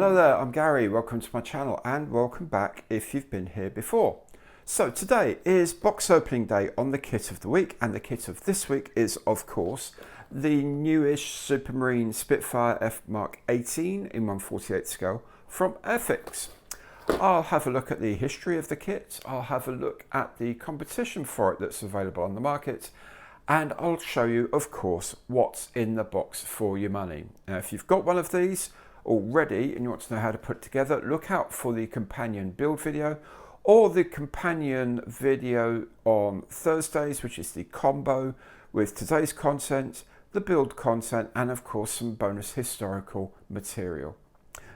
Hello there, I'm Gary. Welcome to my channel and welcome back if you've been here before. So today is box opening day on the kit of the week, and the kit of this week is of course the newish Supermarine Spitfire F.Mk.XVIII in 1/48 scale from Airfix. I'll have a look at the history of the kit, I'll have a look at the competition for it that's available on the market, and I'll show you of course what's in the box for your money. Now if you've got one of these already and you want to know how to put it together, look out for the companion build video or the companion video on Thursdays, which is the combo with today's content, the build content, and of course some bonus historical material.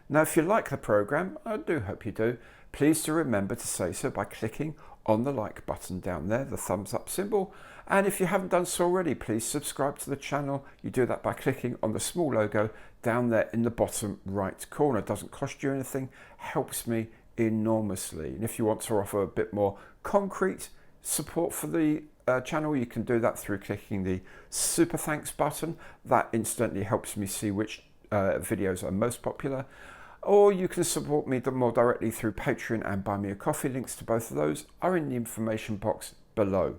Now if you like the program, I do hope you do, please do remember to say so by clicking on the like button down there, the thumbs up symbol, and if you haven't done so already, please subscribe to the channel. You do that by clicking on the small logo down there in the bottom right corner. It doesn't cost you anything, helps me enormously. And if you want to offer a bit more concrete support for the channel, you can do that through clicking the super thanks button. That instantly helps me see which videos are most popular. Or you can support me more directly through Patreon and Buy Me a Coffee. Links to both of those are in the information box below.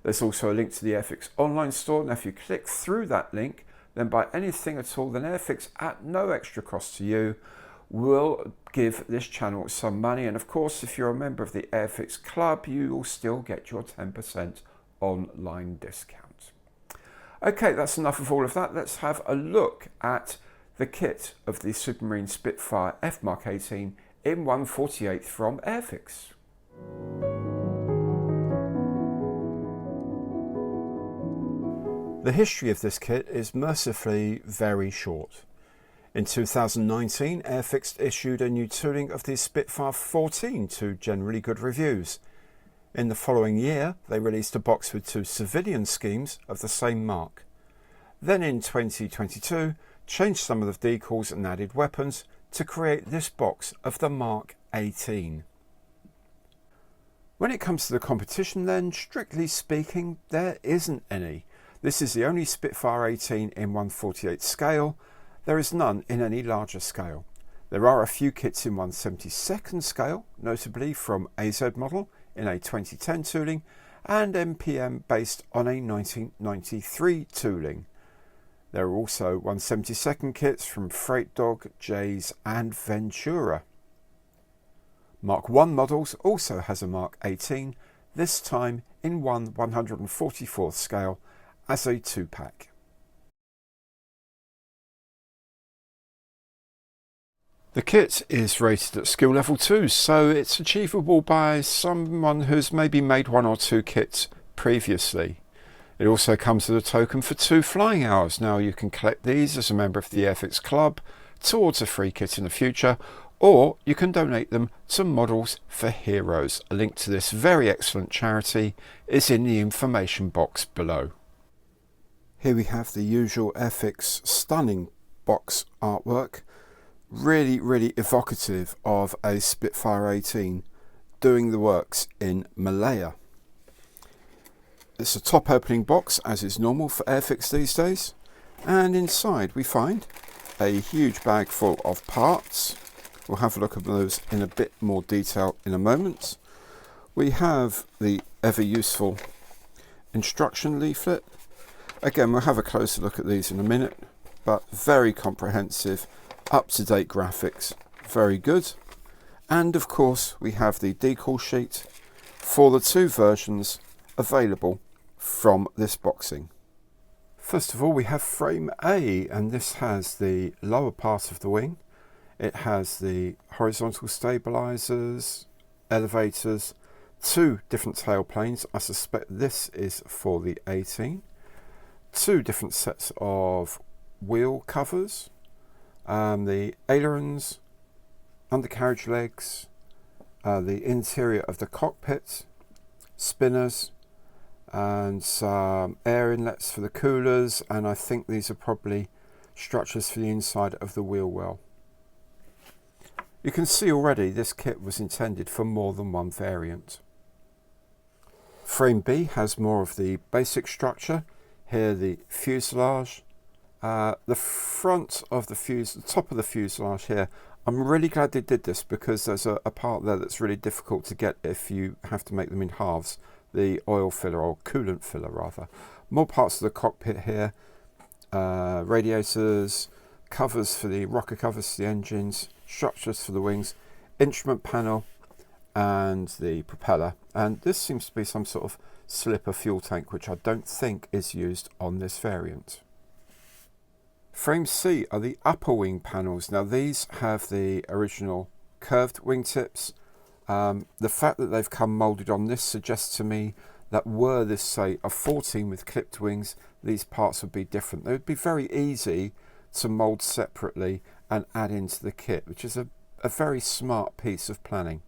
There's also a link to the Airfix online store. Now if you click through that link, then buy anything at all, then Airfix at no extra cost to you will give this channel some money. And of course, if you're a member of the Airfix club, you will still get your 10% online discount. Okay, that's enough of all of that. Let's have a look at the kit of the Supermarine Spitfire F.Mk.XVIII in 1/48 from Airfix. The history of this kit is mercifully very short. In 2019, Airfix issued a new tooling of the Spitfire 14 to generally good reviews. In the following year, they released a box with two civilian schemes of the same mark. Then in 2022, changed some of the decals and added weapons to create this box of the Mark 18. When it comes to the competition then, strictly speaking, there isn't any. This is the only Spitfire 18 in 1/48 scale. There is none in any larger scale. There are a few kits in 1/72 scale, notably from AZ model in a 2010 tooling and MPM based on a 1993 tooling. There are also 1/72 kits from Freight Dog, Jays and Ventura. Mark 1 models also has a Mark 18, this time in 1/144 scale as a 2-pack. The kit is rated at skill level 2, so it's achievable by someone who's maybe made one or two kits previously. It also comes with a token for 2 flying hours. Now you can collect these as a member of the Airfix club towards a free kit in the future, or you can donate them to Models for Heroes. A link to this very excellent charity is in the information box below. Here we have the usual Airfix stunning box artwork, really evocative of a Spitfire 18 doing the works in Malaya. It's a top opening box as is normal for Airfix these days, and inside we find a huge bag full of parts. We'll have a look at those in a bit more detail in a moment. We have the ever useful instruction leaflet. Again, we'll have a closer look at these in a minute, but very comprehensive, up-to-date graphics, very good. And of course we have the decal sheet for the 2 versions available from this boxing. First of all, we have frame A, and this has the lower part of the wing. It has the horizontal stabilizers, elevators, 2 different tail planes. I suspect this is for the 18. 2 different sets of wheel covers, the ailerons, undercarriage legs, the interior of the cockpit, spinners, and some air inlets for the coolers, and I think these are probably structures for the inside of the wheel well. You can see already this kit was intended for more than one variant. Frame B has more of the basic structure. Here the fuselage, the front of the top of the fuselage here I'm really glad they did this, because there's a part there that's really difficult to get if you have to make them in halves. The oil filler, or coolant filler rather. More parts of the cockpit here. Radiators, covers for the rocker covers for the engines, structures for the wings, instrument panel and the propeller. And this seems to be some sort of slipper fuel tank, which I don't think is used on this variant. Frame C are the upper wing panels. Now these have the original curved wingtips. The fact that they've come moulded on this suggests to me that were this, say, a 14 with clipped wings, these parts would be different. They would be very easy to mould separately and add into the kit, which is a very smart piece of planning.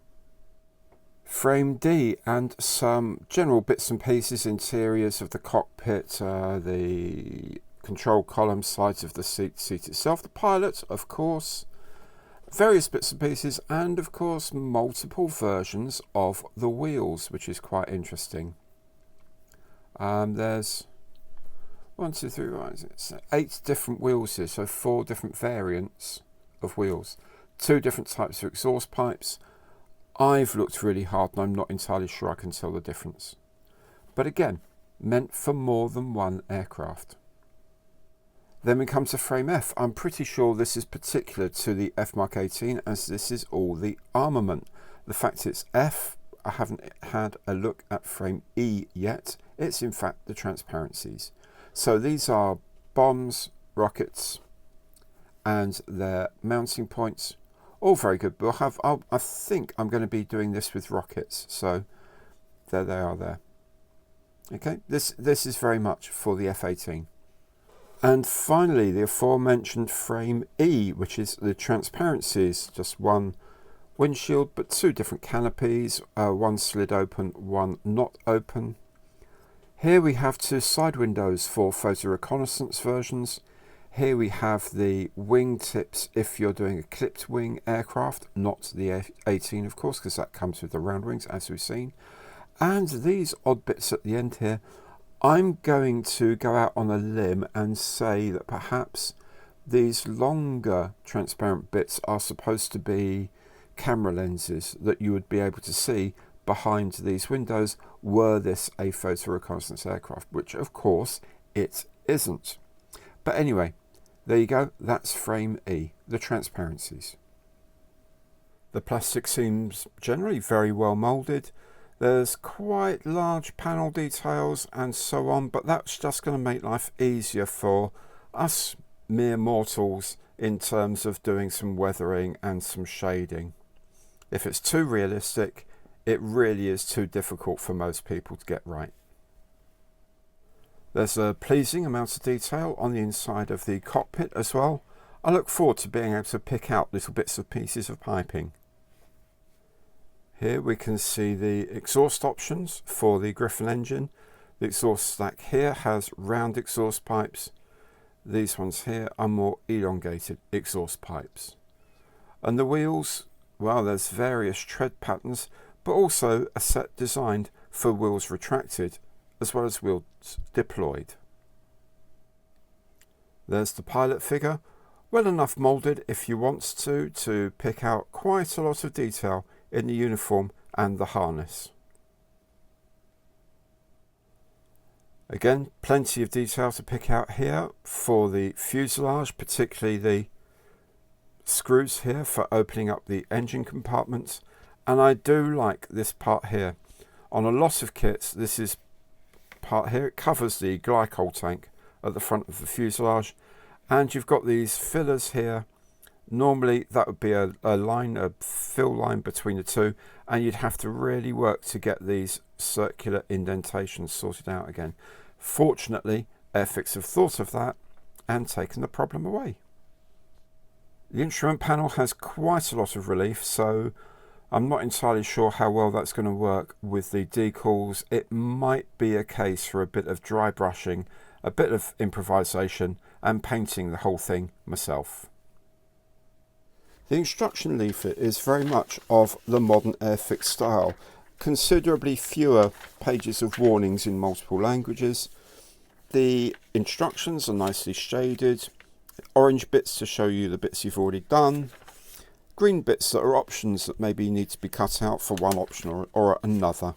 Frame D and some general bits and pieces, interiors of the cockpit, the control column, sides of the seat itself, the pilot, of course, various bits and pieces, and of course multiple versions of the wheels, which is quite interesting. There's 1, 2, 3, 8 different wheels here, so 4 different variants of wheels, 2 different types of exhaust pipes. I've looked really hard and I'm not entirely sure I can tell the difference, but again, meant for more than one aircraft. Then we come to frame F. I'm pretty sure this is particular to the F.Mk.XVIII, as this is all the armament. The fact it's F, I haven't had a look at frame E yet. It's in fact the transparencies. So these are bombs, rockets, and their mounting points. All very good. But I think I'm going to be doing this with rockets. So there they are there. Okay, this is very much for the F-18. And finally, the aforementioned frame E, which is the transparencies, just one windshield, but 2 different canopies, one slid open, one not open. Here we have 2 side windows for photo reconnaissance versions. Here we have the wing tips if you're doing a clipped wing aircraft, not the F-18 of course, because that comes with the round wings as we've seen. And these odd bits at the end here. I'm going to go out on a limb and say that perhaps these longer transparent bits are supposed to be camera lenses that you would be able to see behind these windows were this a photo reconnaissance aircraft, which of course it isn't. But anyway, there you go, that's frame E, the transparencies. The plastic seems generally very well moulded. There's quite large panel details and so on, but that's just going to make life easier for us mere mortals in terms of doing some weathering and some shading. If it's too realistic, it really is too difficult for most people to get right. There's a pleasing amount of detail on the inside of the cockpit as well. I look forward to being able to pick out little bits of pieces of piping. Here we can see the exhaust options for the Griffon engine. The exhaust stack here has round exhaust pipes. These ones here are more elongated exhaust pipes. And the wheels, well, there's various tread patterns, but also a set designed for wheels retracted as well as wheels deployed. There's the pilot figure, well enough moulded if you want to pick out quite a lot of detail in the uniform and the harness. Again, plenty of detail to pick out here for the fuselage, particularly the screws here for opening up the engine compartments. And I do like this part here. On a lot of kits, this is part here. It covers the glycol tank at the front of the fuselage, and you've got these fillers here. Normally that would be a fill line between the two, and you'd have to really work to get these circular indentations sorted out again. Fortunately, Airfix have thought of that and taken the problem away. The instrument panel has quite a lot of relief, so I'm not entirely sure how well that's going to work with the decals. It might be a case for a bit of dry brushing, a bit of improvisation, and painting the whole thing myself. The instruction leaflet is very much of the modern Airfix style. Considerably fewer pages of warnings in multiple languages. The instructions are nicely shaded. Orange bits to show you the bits you've already done. green bits that are options that maybe need to be cut out for one option or another.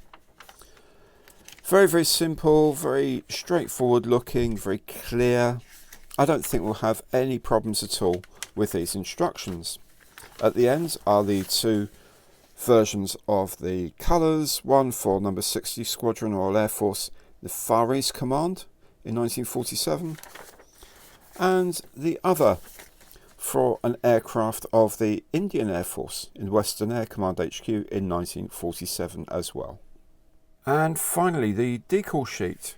Very, very simple, very straightforward looking, very clear. I don't think we'll have any problems at all with these instructions. At the end are the two versions of the colours, one for number 60 Squadron Royal Air Force, the Far East Command in 1947, and the other for an aircraft of the Indian Air Force in Western Air Command HQ in 1947 as well. And finally, the decal sheet.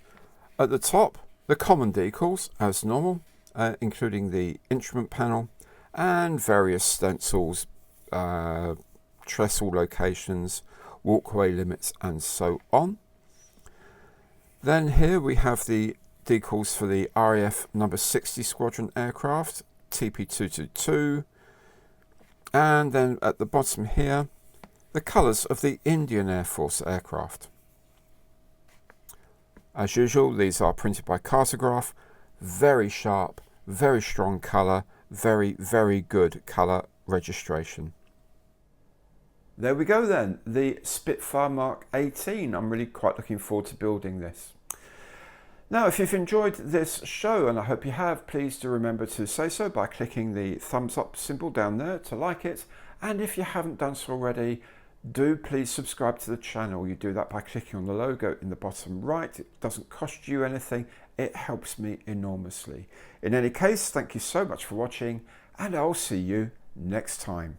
At the top, the common decals as normal, including the instrument panel and various stencils, trestle locations, walkway limits and so on. Then here we have the decals for the RAF number 60 Squadron aircraft, TP222, and then at the bottom here the colours of the Indian Air Force aircraft. As usual, these are printed by Cartograph, very sharp, very strong colour, very, very good colour registration. There we go then, the Spitfire F.Mk.XVIII. I'm really quite looking forward to building this. Now, if you've enjoyed this show, and I hope you have, please do remember to say so by clicking the thumbs up symbol down there to like it. And if you haven't done so already, do please subscribe to the channel. You do that by clicking on the logo in the bottom right. It doesn't cost you anything. It helps me enormously. In any case, thank you so much for watching, and I'll see you next time.